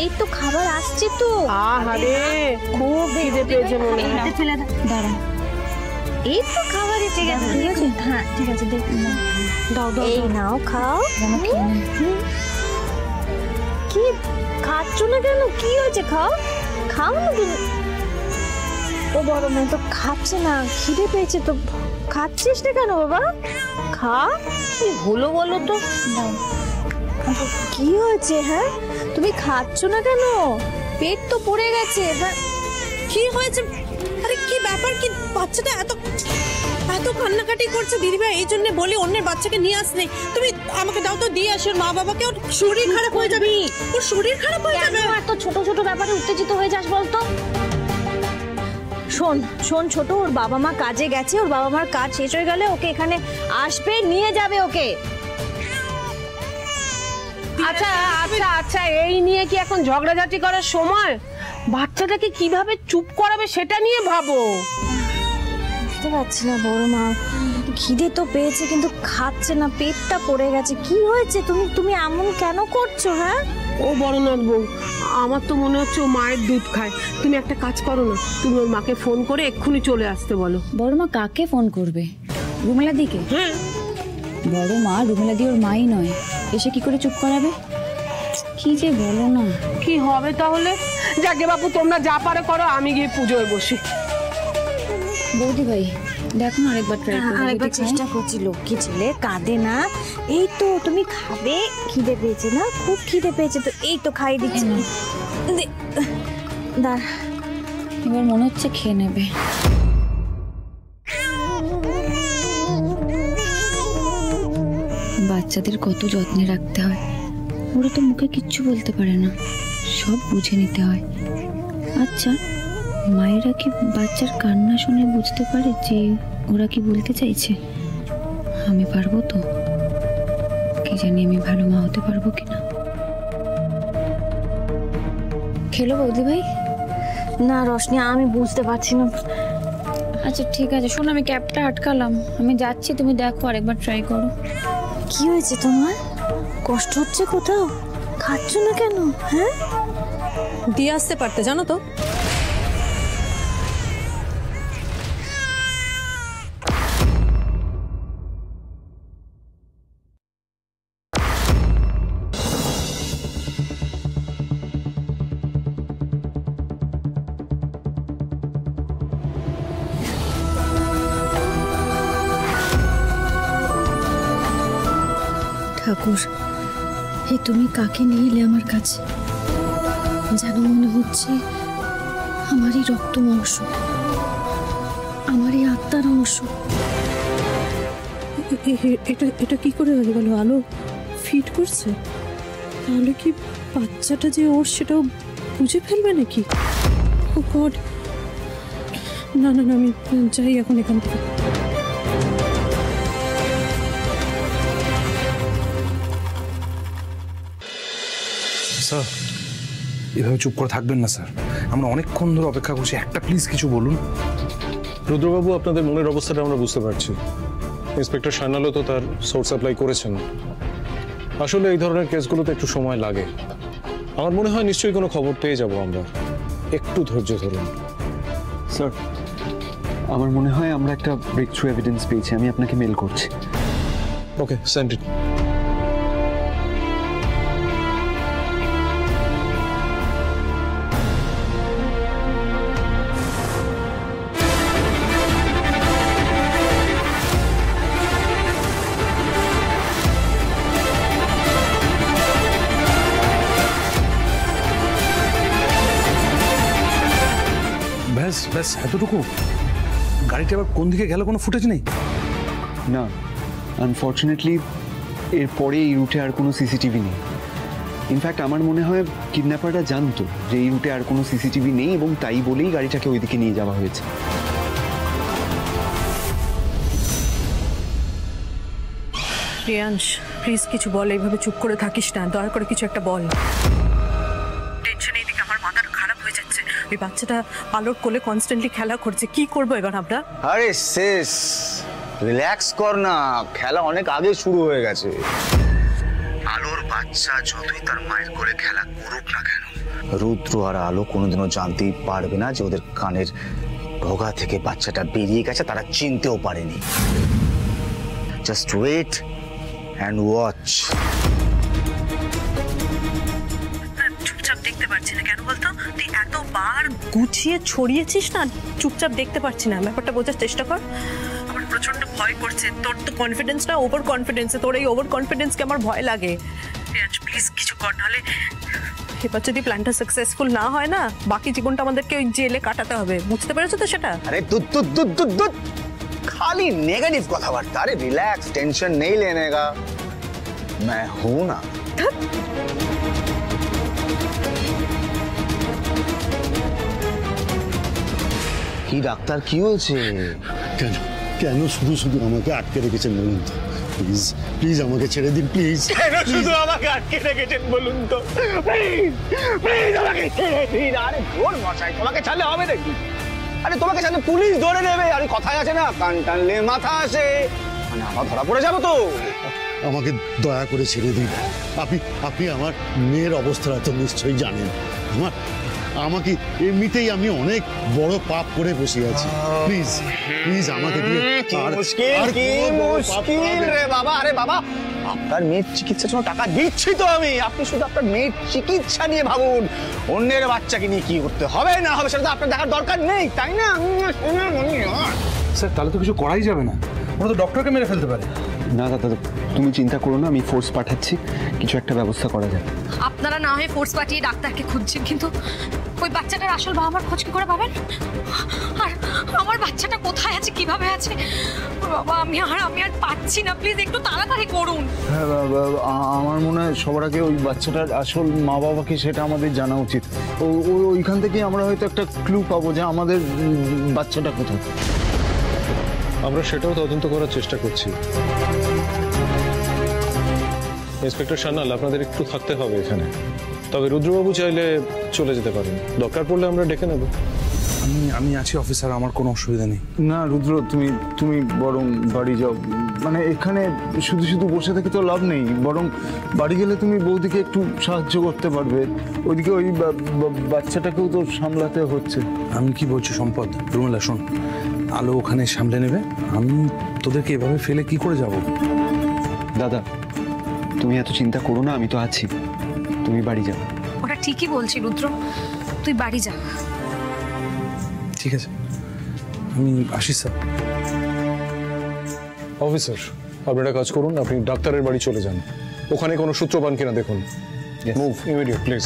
এই তো খাবার আসছে তো। আরে খুব খিদে পেয়েছে মনে হয়। দাঁড়া, এই তো খাবার এসে গেছে। ঠিক আছে, হ্যাঁ ঠিক আছে, দেখ দাও দাও, এই নাও খাও। কি খাচ্ছ না কেন? কি হয়েছে? খাও খাও না তুমি। ও বড় মেয়ে তো খাচ্ছে না, খিদে পেয়েছে তো। খাচ্ছিস না কেন বাবা? খা। কি হলো বলো তো? কি হয়েছে? হ্যাঁ তুমি খাচ্ছ না কেন? পেট তো পড়ে গেছে। কি হয়েছে? আরে কি ব্যাপার? কি বাচ্চাটা এত এত কান্নাকাটি করছে দিদিভাই? এই জন্য বলি অন্যের বাচ্চাকে নিয়ে আসলে তুমি আমাকে দাও তো, দিয়ে আসো। মা বাবাকে, ওর শরীর খারাপ হয়ে যাবে। ওর শরীর খারাপ হয়ে যাবে। এত ছোট ছোট ব্যাপারে উত্তেজিত হয়ে যাস বলতো? শোন শোন ছোট, ওর বাবা মা কাজে গেছে, ওর বাবা মার কাজ শেষ হয়ে গেলে ওকে এখানে আসবে, নিয়ে যাবে ওকে। আচ্ছা আচ্ছা আচ্ছা, এই নিয়ে কি এখন ঝগড়াঝাটি করার সময়? বাচ্চাটাকে কিভাবে চুপ করাবে সেটা নিয়ে ভাবো। বুঝতে পারছি না বড় মা, খিদে তো পেয়েছে কিন্তু খাচ্ছে না, পেটটা পড়ে গেছে। কি হয়েছে? তুমি তুমি এমন কেন করছো? হ্যাঁ ও বড়নাথ বউ, আমার তো মনে হচ্ছে ও মায়ের দুধ খায়। তুমি একটা কাজ করো না, তুমি ওর মাকে ফোন করে এক্ষুনি চলে আসতে বলো। বড় মা কাকে ফোন করবে? রুমেলা দিকে? হ্যাঁ। বড় মা রুমেলা দি ওর মাই নয়, এসে কি করে চুপ করাবে? কি যে বলো না। কি হবে তাহলে? যাকে বাপু তোমরা যা পারো করো, আমি গিয়ে পুজোয় বসি। বৌদি ভাই দেখো না, আরেকবার ট্রাই করো। আরেকবার চেষ্টা করছি, লক্ষ্মী ছেলে কাঁদে না। এই তো তুমি খাবে, খিদে পেয়েছে না? খুব খিদে পেয়েছে তো, এই তো খাইয়ে দিচ্ছি। দাঁড়া, এবার মনে হচ্ছে খেয়ে নেবে। বাচ্চাদের কত যত্নে রাখতে হয়। ওরা তো মুখে কিচ্ছু বলতে পারে না, সব বুঝে নিতে হয়। আচ্ছা, মায়েরা কি বাচ্চার কান্না শুনে বুঝতে পারে যে ওরা কি বলতে চাইছে? আমি পারবো তো? কি জানি আমি ভালো মা হতে পারবো কিনা। খেলো বৌদি ভাই? না রশনি, আমি বুঝতে পারছি না। আচ্ছা ঠিক আছে, শোনো আমি ক্যাবটা আটকালাম, আমি যাচ্ছি, তুমি দেখো আরেকবার ট্রাই করো। কি হয়েছে তোমার? কষ্ট হচ্ছে কোথাও? খাচ্ছ না কেন? হ্যাঁ দিয়ে আসতে পারতে, জানো তো। ঠাকুর, এই তুমি কাকে নিয়ে এলে আমার কাছে? যেন মনে হচ্ছে আমারই রক্ত মাংস, আমারই আত্মার অংশ। এটা এটা কি করে হয়ে গেল? আলো ফিট করছে, তাহলে কি বাচ্চাটা যে ওর সেটাও বুঝে ফেলবে নাকি? ও গড, না না না, আমি যাই এখন এখান থেকে। স্যার, এভাবে চুপ করে থাকবেন না স্যার, আমরা অনেকক্ষণ ধরে অপেক্ষা করছি, একটা প্লিজ কিছু বলুন। রুদ্রবাবু, আপনাদের মনের অবস্থাটা আমরা বুঝতে পারছি। ইন্সপেক্টর সান্যালও তো তার সোর্স অ্যাপ্লাই করেছেন। আসলে এই ধরনের কেসগুলোতে একটু সময় লাগে। আমার মনে হয় নিশ্চয়ই কোনো খবর পেয়ে যাব আমরা, একটু ধৈর্য ধরুন। স্যার, আমার মনে হয় আমরা একটা ব্রেক থ্রু এভিডেন্স পেয়েছি, আমি আপনাকে মেল করছি। ওকে, সেন্ড ইট। ব্যাস ব্যাস, এতটুকু? গাড়িটা আবার কোন দিকে গেল কোনো ফুটেজ নেই? না, আনফর্চুনেটলি এরপরে এই রুটে আর কোনো সিসিটিভি নেই। ইনফ্যাক্ট আমার মনে হয় কিডন্যাপাররা জানতো যে এই রুটে আর কোনো সিসিটিভি নেই এবং তাই বলেই গাড়িটাকে ওইদিকে নিয়ে যাওয়া হয়েছে। প্রিয়াংশ, প্লিজ কিছু বল, এইভাবে চুপ করে থাকিস না, দয়া করে কিছু একটা বল। টেনশন এইদিকে আমার মাথাটা খারাপ হয়ে যাচ্ছে। ওই বাচ্চাটা আলোর কোলে কনস্ট্যান্টলি খেলা করছে, কি করবো এবার আমরা? আরে শেষ, রিল্যাক্স কর না, খেলা অনেক আগে শুরু হয়ে গেছে। আলোর বাচ্চা বাচ্চা যতই তার মায়ের করে খেলা করুক না কেন, রুদ্র আর আলো কোনোদিনও জানতেই পারবে না যে ওদের কানের ঢোকা থেকে বাচ্চাটা বেরিয়ে গেছে, তারা চিনতেও পারেনি। Just wait and watch. চুপচাপ দেখতে পারছি না কেন বলতো? তুই এতবার গুছিয়ে ছড়িয়েছিস না, চুপচাপ দেখতে পারছি না। ব্যাপারটা বোঝার চেষ্টা কর। আমার প্রচন্ড ভয় করছে। তোর তো কনফিডেন্সটা ওভার কনফিডেন্সে, তোর এই ওভার কনফিডেন্সকে আমার ভয় লাগে। প্লিজ কিছু কর, নাহলে এবার যদি প্ল্যানটা সাকসেসফুল না হয় না, বাকি জীবনটা আমাদেরকে ওই জেলে কাটাতে হবে। বুঝতে পেরেছো তো সেটা? अरे दूध दूध दूध दूध दूध खाली नेगेटिव কথাবার্তা। अरे रिलैक्स, टेंशन नहीं लेने का, मैं हूं ना। কি ডাক্তার, কি হয়েছে? কেন কেন শুধু শুধু আমাকে আটকে রেখেছেন বলুন তো? প্লিজ প্লিজ আমাকে ছেড়ে দিন প্লিজ। কেন শুধু আমাকে আটকে রেখেছেন বলুন তো? প্লিজ প্লিজ আমাকে ছেড়ে দিন। আরে ভোর মশাই, তোমাকে ছাড়লে হবে নাকি? আরে তোমাকে ছাড়লে পুলিশ ধরে নেবে। আরে কথায় আছে না, কান টানলে মাথা আসে, মানে আমরা ধরা পড়ে যাবো তো। আমাকে দয়া করে ছেড়ে দিন। আপনি আমার মেয়ের অবস্থাটা তো নিশ্চয়ই জানেন। আমাকে এমনিতেই আমি অনেক বড় পাপ করে বসে আছি। প্লিজ প্লিজ আমাকে দিয়ে মুশকিল রে বাবা। আরে বাবা, আপনার মেয়ের চিকিৎসার জন্য টাকা দিচ্ছি তো আমি। আপনি শুধু আপনার মেয়ের চিকিৎসা নিয়ে ভাবুন, অন্যের বাচ্চাকে নিয়ে কি করতে হবে না হবে সেটা তো আপনার দেখার দরকার নেই, তাই না? স্যার তাহলে তো কিছু করাই যাবে না, ওরা তো ডক্টরকে মেরে ফেলতে পারে। না দাদা, তুমি চিন্তা করো না, আমি ফোর্স পাঠাচ্ছি, কিছু একটা ব্যবস্থা করা যাবে। আপনারা না হয় ফোর্স পাঠিয়ে ডাক্তারকে খুঁজছেন, কিন্তু ওই বাচ্চাটার আসল বাবা মার খোঁজ কি করে পাবেন? আর আমার বাচ্চাটা কোথায় আছে, কিভাবে আছে? বাবা আমি আর পাচ্ছি না, প্লিজ একটু তাড়াতাড়ি করুন। হ্যাঁ, আমার মনে হয় সবার আগে ওই বাচ্চাটার আসল মা বাবাকে সেটা আমাদের জানা উচিত। ওইখান থেকে আমরা হয়তো একটা ক্লু পাবো যে আমাদের বাচ্চাটা কোথায়। আমরা সেটাও তদন্ত করার চেষ্টা করছি। ইন্সপেক্টর সান্যাল, আপনাদের একটু থাকতে হবে এখানে, তবে রুদ্রবাবু চাইলে চলে যেতে পারেন, দরকার পড়লে আমরা ডেকে নেব। আমি আছি অফিসার, আমার কোনো অসুবিধা নেই। না রুদ্র, তুমি বরং বাড়ি যাও। মানে এখানে শুধু শুধু বসে থেকে তো লাভ নেই, বরং বাড়ি গেলে তুমি বৌদিকে একটু সাহায্য করতে পারবে। ওইদিকে ওই বাচ্চাটাকেও তো সামলাতে হচ্ছে। আমি কি বলছি সম্পদ, রুমেলা শোন, আলো ওখানে সামলে নেবে, আমি তোদেরকে এভাবে ফেলে কি করে যাব? দাদা তুমি এত চিন্তা করো না, আমি তো আছি, তুমি বাড়ি যাও। ওটা ঠিকই বলছি রুদ্র, তুই বাড়ি যা। ঠিক আছে, আমি আসি স্যার। অফিসার, আপনি একটা কাজ করুন, আপনি ডাক্তারের বাড়ি চলে যান, ওখানে কোনো সূত্র পান কিনা দেখুন। Move immediate please.